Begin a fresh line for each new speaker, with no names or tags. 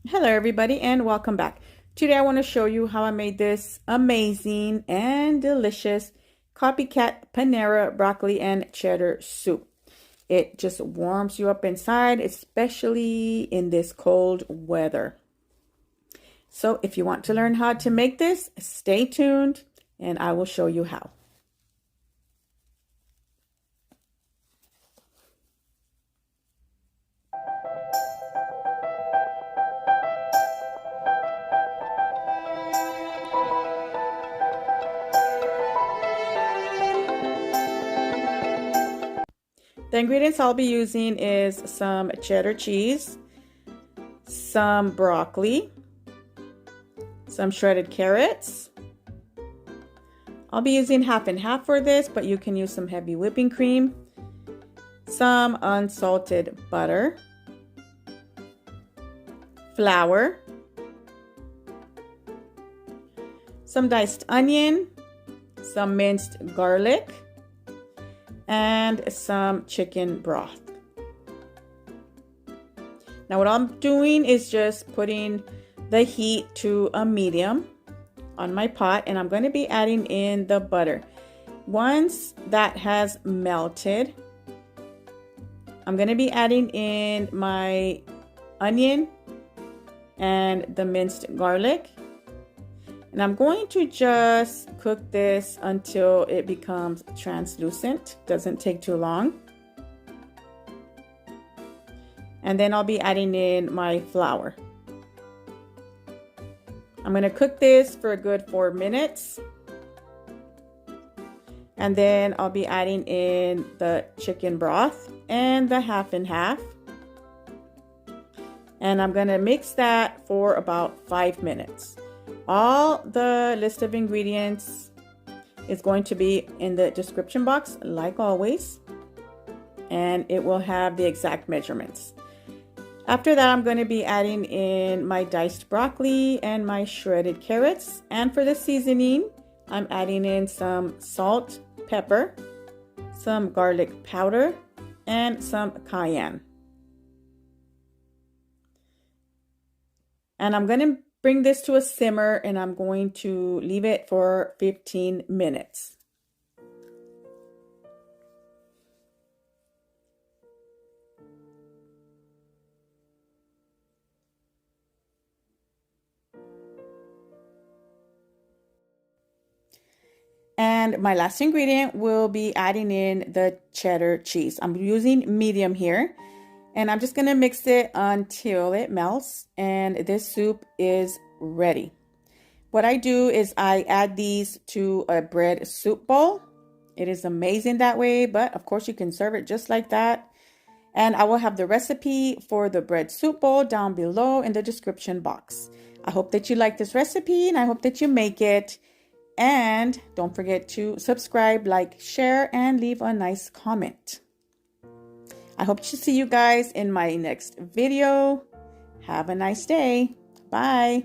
Hello everybody and welcome back. Today I want to show you how I made this amazing and delicious Copycat Panera broccoli and cheddar soup. It just warms you up inside, especially in this cold weather. So if you want to learn how to make this, stay tuned and I will show you how. The ingredients I'll be using is some cheddar cheese, some broccoli, some shredded carrots. I'll be using half and half for this, but you can use some heavy whipping cream, some unsalted butter, flour, some diced onion, some minced garlic, and some chicken broth. Now what I'm doing is just putting the heat to a medium on my pot, and I'm going to be adding in the butter. Once that has melted, I'm going to be adding in my onion and the minced garlic. And I'm going to just cook this until it becomes translucent. Doesn't take too long. And then I'll be adding in my flour. I'm going to cook this for a good 4 minutes. And then I'll be adding in the chicken broth and the half and half. And I'm going to mix that for about 5 minutes. All the list of ingredients is going to be in the description box, like always, and it will have the exact measurements. After that, I'm going to be adding in my diced broccoli and my shredded carrots. And for the seasoning, I'm adding in some salt, pepper, some garlic powder, and some cayenne. And I'm going to bring this to a simmer, and I'm going to leave it for 15 minutes. And my last ingredient will be adding in the cheddar cheese. I'm using medium here. And I'm just going to mix it until it melts and this soup is ready. What I do is I add these to a bread soup bowl. It is amazing that way, but of course you can serve it just like that. And I will have the recipe for the bread soup bowl down below in the description box. I hope that you like this recipe and I hope that you make it. And don't forget to subscribe, like, share, and leave a nice comment. I hope to see you guys in my next video. Have a nice day. Bye.